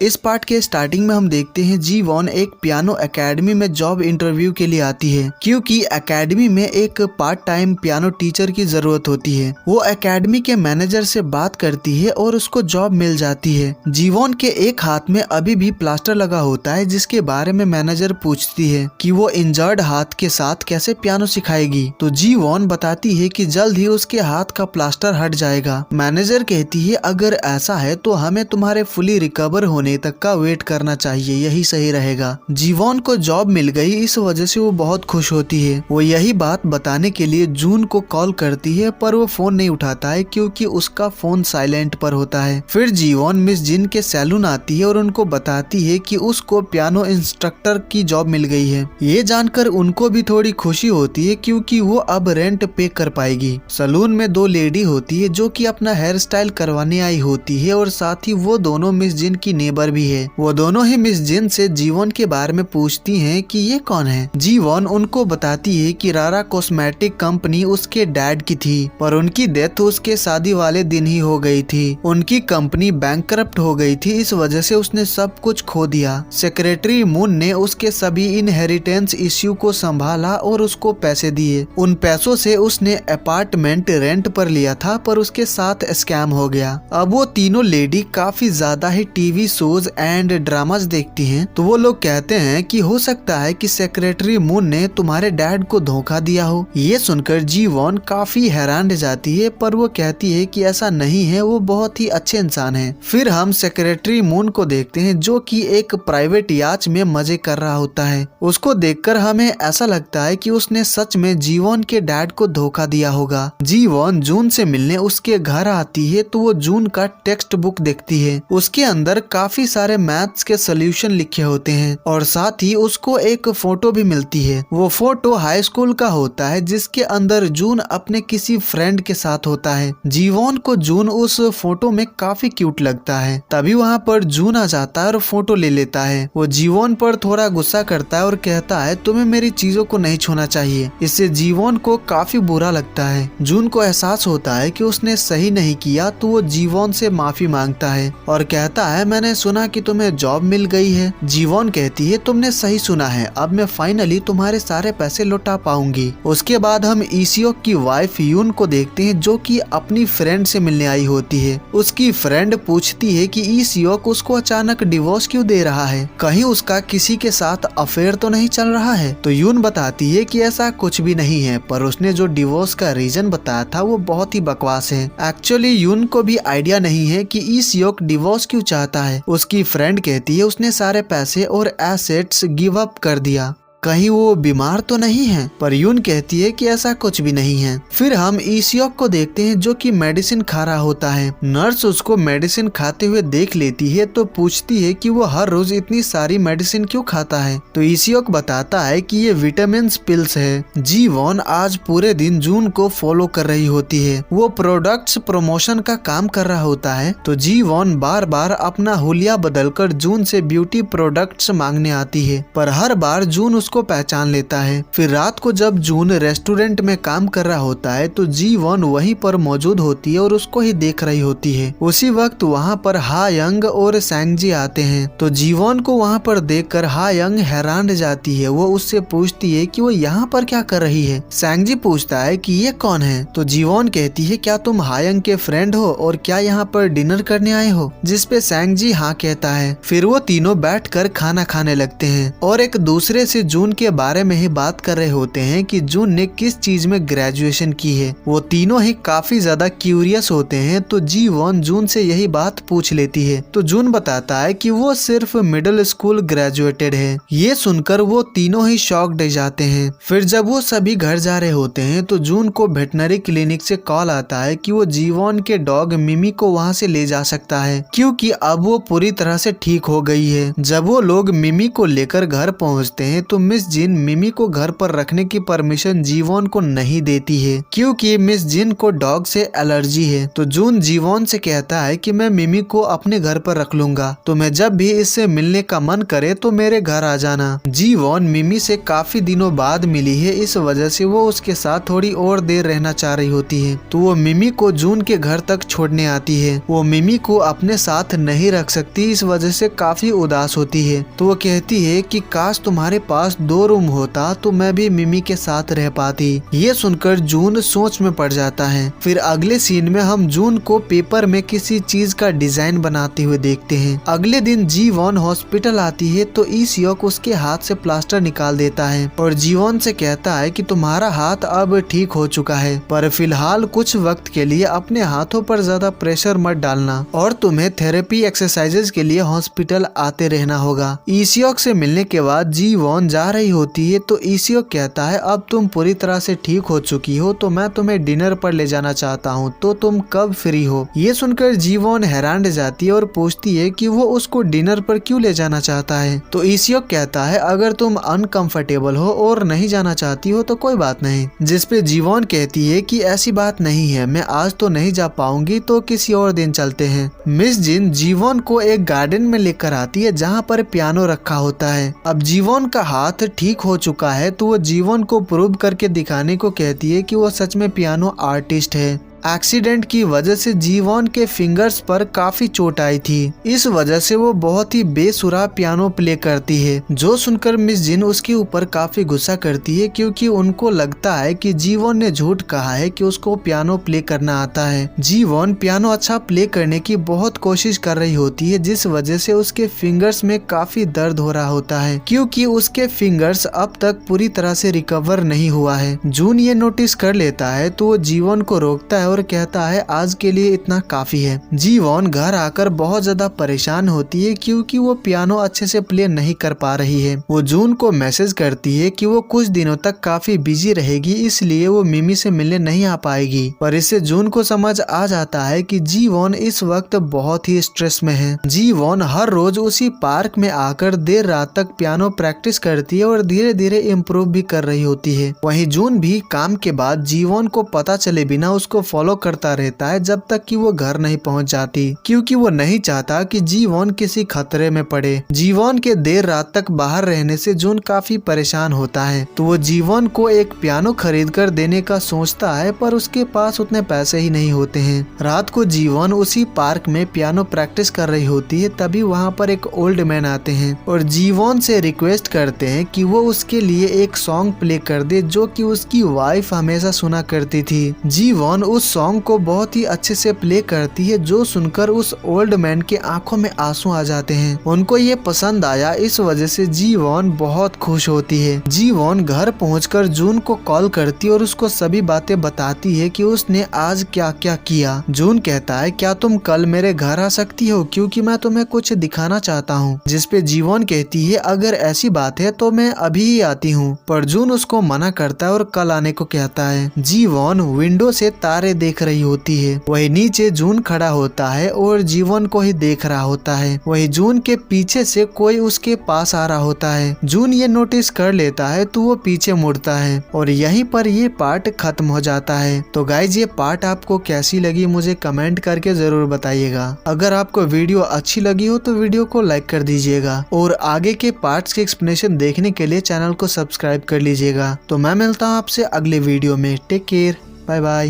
इस पार्ट के स्टार्टिंग में हम देखते हैं जी वॉन एक पियानो एकेडमी में जॉब इंटरव्यू के लिए आती है, क्योंकि एकेडमी में एक पार्ट टाइम पियानो टीचर की जरूरत होती है। वो एकेडमी के मैनेजर से बात करती है और उसको जॉब मिल जाती है। जी वॉन के एक हाथ में अभी भी प्लास्टर लगा होता है, जिसके बारे में मैनेजर पूछती है कि वो इंजर्ड हाथ के साथ कैसे पियानो सिखाएगी। तो जी वॉन बताती है कि जल्द ही उसके हाथ का प्लास्टर हट जाएगा। मैनेजर कहती है अगर ऐसा है तो हमें तुम्हारे फुली रिकवर होने तक का वेट करना चाहिए, यही सही रहेगा। जी वॉन को जॉब मिल गई, इस वजह से वो बहुत खुश होती है। वो यही बात बताने के लिए जून को कॉल करती है, पर वो फोन नहीं उठाता है क्योंकि उसका फोन साइलेंट पर होता है। फिर जी वॉन मिस जिन के सैलून आती है और उनको बताती है कि उसको पियानो इंस्ट्रक्टर की जॉब मिल गई है। ये जानकर उनको भी थोड़ी खुशी होती है क्योंकि वो अब रेंट पे कर पाएगी। सलून में दो लेडी होती है जो कि अपना हेयर स्टाइल करवाने आई होती है और साथ ही वो दोनों मिस जिन की नेबर भी है। वो दोनों ही मिस जिन से जीवन के बारे में पूछती हैं कि ये कौन है। जीवन उनको बताती है कि रारा कॉस्मेटिक कंपनी उसके डैड की थी, पर उनकी डेथ उसके शादी वाले दिन ही हो गई थी। उनकी कंपनी बैंकरप्ट हो गई थी, इस वजह से उसने सब कुछ खो दिया। सेक्रेटरी मून ने उसके सभी इनहेरिटेंस इश्यू को संभाला और उसको पैसे दिए। उन पैसों से उसने अपार्टमेंट रेंट पर लिया था, पर उसके साथ स्कैम हो गया। अब वो तीनों लेडी काफी ज्यादा ही टीवी शोज एंड ड्रामास देखती हैं, तो वो लोग कहते हैं कि हो सकता है कि सेक्रेटरी मून ने तुम्हारे डैड को धोखा दिया हो। ये सुनकर जी वॉन काफी हैरान रह जाती है, पर वो कहती है कि ऐसा नहीं है, वो बहुत ही अच्छे इंसान हैं। फिर हम सेक्रेटरी मून को देखते हैं जो कि एक प्राइवेट याच में मजे कर रहा होता है। उसको देखकर हमें ऐसा लगता है कि उसने सच में जी वॉन के डैड को धोखा दिया होगा। जी वॉन जून से मिलने उसके घर आती है, तो वो जून का टेक्स्ट बुक देखती है। उसके अंदर काफी सारे मैथ्स के सॉल्यूशन लिखे होते हैं और साथ ही उसको एक फोटो भी मिलती है। वो फोटो हाई स्कूल का होता है, जिसके अंदर जून अपने किसी फ्रेंड के साथ होता है। जीवोन को जून उस फोटो में काफी क्यूट लगता है। तभी वहाँ पर जून आ जाता है और फोटो ले लेता है। वो जीवोन पर थोड़ा गुस्सा करता है और कहता है तुम्हें मेरी चीजों को नहीं छूना चाहिए। इससे जीवोन को काफी बुरा लगता है। जून को एहसास होता है कि उसने सही नहीं किया, तो वो जीवोन से माफी मांगता है और कहता है मैंने सुना कि तुम्हें जॉब मिल गई है। जीवोन कहती है तुमने सही सुना है, अब मैं फाइनली तुम्हारे सारे पैसे लौटा पाऊंगी। उसके बाद हम ईसियोक की वाइफ यून को देखते हैं जो कि अपनी फ्रेंड से मिलने आई होती है। उसकी फ्रेंड पूछती है कि ईसियोक उसको अचानक डिवोर्स क्यों दे रहा है, कहीं उसका किसी के साथ अफेयर तो नहीं चल रहा है। तो यून बताती है कि ऐसा कुछ भी नहीं है, पर उसने जो डिवोर्स का रीजन बताया था वो बहुत ही बकवास है। एक्चुअली यून को भी आइडिया नहीं है कि ईसियोक डिवोर्स क्यों चाहता है। उसकी फ्रेंड कहती है उसने सारे पैसे और एसेट्स गिव अप कर दिया, कहीं वो बीमार तो नहीं है, पर यून कहती है कि ऐसा कुछ भी नहीं है। फिर हम ईसियोक को देखते हैं जो कि मेडिसिन खा रहा होता है। नर्स उसको मेडिसिन खाते हुए देख लेती है तो पूछती है कि वो हर रोज इतनी सारी मेडिसिन क्यों खाता है। तो ईसियोक बताता है कि ये विटामिन पिल्स है। जी वॉन आज पूरे दिन जून को फॉलो कर रही होती है। वो प्रोडक्ट्स प्रमोशन का काम कर रहा होता है, तो जी वॉन बार बार अपना हुलिया बदलकर जून से ब्यूटी प्रोडक्ट्स मांगने आती है, पर हर बार जून को पहचान लेता है। फिर रात को जब जून रेस्टोरेंट में काम कर रहा होता है तो जी वॉन वहीं पर मौजूद होती है और उसको ही देख रही होती है। उसी वक्त वहाँ पर हा यंग और सैंगजी आते हैं, तो जी वॉन को वहाँ पर देखकर हा यंग हैरान रह जाती है। वो उससे पूछती है कि वो यहाँ पर क्या कर रही है। सैंगजी पूछता है कि ये कौन है, तो जी वॉन कहती है क्या तुम हा यंग के फ्रेंड हो और क्या यहाँ पर डिनर करने आए हो, जिसपे सैंगजी हाँ कहता है। फिर वो तीनों बैठकर खाना खाने लगते हैं और एक दूसरे से जून के बारे में ही बात कर रहे होते हैं कि जून ने किस चीज में ग्रेजुएशन की है। वो तीनों ही काफी ज्यादा क्यूरियस होते हैं, तो जी वॉन जून से यही बात पूछ लेती है। तो जून बताता है कि वो सिर्फ मिडिल स्कूल ग्रेजुएटेड है। ये सुनकर वो तीनों ही शॉक्ड रह जाते हैं। फिर जब वो सभी घर जा रहे होते हैं तो जून को वेटनरी क्लिनिक से कॉल आता है कि वो जी वॉन के डॉग मिमी को वहाँ से ले जा सकता है, क्योंकि अब वो पूरी तरह से ठीक हो गई है। जब वो लोग मिमी को लेकर घर पहुँचते हैं तो मिस जिन मिमी को घर पर रखने की परमिशन जीवॉन को नहीं देती है क्योंकि मिस जिन को डॉग से एलर्जी है। तो जून जीवॉन से कहता है कि मैं मिमी को अपने घर पर रख लूंगा, तुम्हें जब भी इससे मिलने का मन करे तो मेरे घर आ जाना। जीवॉन मिमी से काफी दिनों बाद मिली है, इस वजह से वो उसके साथ थोड़ी और देर रहना चाह रही होती है। तो वो मिमी को जून के घर तक छोड़ने आती है। वो मिमी को अपने साथ नहीं रख सकती, इस वजह से काफी उदास होती है। तो वो कहती है कि काश तुम्हारे पास 2 रूम होता तो मैं भी मिमी के साथ रह पाती। ये सुनकर जून सोच में पड़ जाता है। फिर अगले सीन में हम जून को पेपर में किसी चीज का डिजाइन बनाते हुए देखते हैं। अगले दिन जीवॉन हॉस्पिटल आती है तो ईसियोक उसके हाथ से प्लास्टर निकाल देता है और जीवॉन से कहता है कि तुम्हारा हाथ अब ठीक हो चुका है, पर फिलहाल कुछ वक्त के लिए अपने हाथों पर ज्यादा प्रेशर मत डालना और तुम्हें थेरेपी एक्सरसाइजेज के लिए हॉस्पिटल आते रहना होगा। ईसियोक से मिलने के बाद जीवॉन जा रही होती है तो ईसियोक कहता है अब तुम पूरी तरह से ठीक हो चुकी हो तो मैं तुम्हें डिनर पर ले जाना चाहता हूँ, तो तुम कब फ्री हो। ये सुनकर जीवॉन हैरान रह जाती है और पूछती है कि वो उसको डिनर पर क्यों ले जाना चाहता है। तो ईसियोक कहता है अगर तुम अनकंफर्टेबल हो और नहीं जाना चाहती हो तो कोई बात नहीं। जिसपे जीवॉन कहती है कि ऐसी बात नहीं है, मैं आज तो नहीं जा पाऊंगी, तो किसी और दिन चलते हैं। मिस जिन जीवॉन को एक गार्डन में लेकर आती है जहाँ पर पियानो रखा होता है। अब जीवॉन का हाथ ठीक हो चुका है तो वो जीवॉन को प्रूव करके दिखाने को कहती है कि वो सच में पियानो आर्टिस्ट है। एक्सीडेंट की वजह से जीवॉन के फिंगर्स पर काफी चोट आई थी, इस वजह से वो बहुत ही बेसुरा पियानो प्ले करती है। जो सुनकर मिस जिन उसके ऊपर काफी गुस्सा करती है क्योंकि उनको लगता है कि जीवॉन ने झूठ कहा है कि उसको पियानो प्ले करना आता है। जीवॉन पियानो अच्छा प्ले करने की बहुत कोशिश कर रही होती है जिस वजह से उसके फिंगर्स में काफी दर्द हो रहा होता है क्योंकि उसके फिंगर्स अब तक पूरी तरह से रिकवर नहीं हुआ है। जून ये नोटिस कर लेता है तो वो जीवॉन को रोकता है और कहता है आज के लिए इतना काफी है। जीवॉन घर आकर बहुत ज्यादा परेशान होती है क्योंकि वो पियानो अच्छे से प्ले नहीं कर पा रही है। वो जून को मैसेज करती है कि वो कुछ दिनों तक काफी बिजी रहेगी, इसलिए वो मिमी से मिलने नहीं आ पाएगी। पर इससे जून को समझ आ जाता है कि जीवॉन इस वक्त बहुत ही स्ट्रेस में है। जीवॉन हर रोज उसी पार्क में आकर देर रात तक पियानो प्रैक्टिस करती है और धीरे धीरे इम्प्रूव भी कर रही होती है। वहीं जून भी काम के बाद जीवॉन को पता चले बिना उसको फॉलो करता रहता है जब तक कि वो घर नहीं पहुंच जाती क्योंकि वो नहीं चाहता कि जीवॉन किसी खतरे में पड़े। जीवॉन के देर रात तक बाहर रहने से जून काफी परेशान होता है तो वो जीवॉन को एक पियानो खरीद कर देने का सोचता है पर उसके पास उतने पैसे ही नहीं होते हैं। रात को जीवॉन उसी पार्क में पियानो प्रैक्टिस कर रही होती है, तभी वहाँ पर एक ओल्ड मैन आते हैं और जीवॉन से रिक्वेस्ट करते हैं कि वो उसके लिए एक सॉन्ग प्ले कर दे जो कि उसकी वाइफ हमेशा सुना करती थी। जीवॉन उस सॉन्ग को बहुत ही अच्छे से प्ले करती है जो सुनकर उस ओल्ड मैन के आंखों में आंसू आ जाते हैं। उनको ये पसंद आया, इस वजह से जीवॉन बहुत खुश होती है। जीवॉन घर पहुंचकर जून को कॉल करती है और उसको सभी बातें बताती है कि उसने आज क्या क्या किया। जून कहता है क्या तुम कल मेरे घर आ सकती हो क्योंकि मैं तुम्हें कुछ दिखाना चाहता हूँ। जिसपे जीवॉन कहती है अगर ऐसी बात है तो मैं अभी ही आती हूँ, पर जून उसको मना करता है और कल आने को कहता है। जीवॉन विंडो से तारे देख रही होती है। वही नीचे जून खड़ा होता है और जीवॉन को ही देख रहा होता है। वही जून के पीछे से कोई उसके पास आ रहा होता है। जून ये नोटिस कर लेता है तो वो पीछे मुड़ता है और यहीं पर ये पार्ट खत्म हो जाता है। तो गाइज ये पार्ट आपको कैसी लगी मुझे कमेंट करके जरूर बताइएगा। अगर आपको वीडियो अच्छी लगी हो तो वीडियो को लाइक कर दीजिएगा और आगे के पार्ट्स के एक्सप्लेनेशन देखने के लिए चैनल को सब्सक्राइब कर लीजिएगा। तो मैं मिलता हूँ आपसे अगले वीडियो में। Take care, bye bye.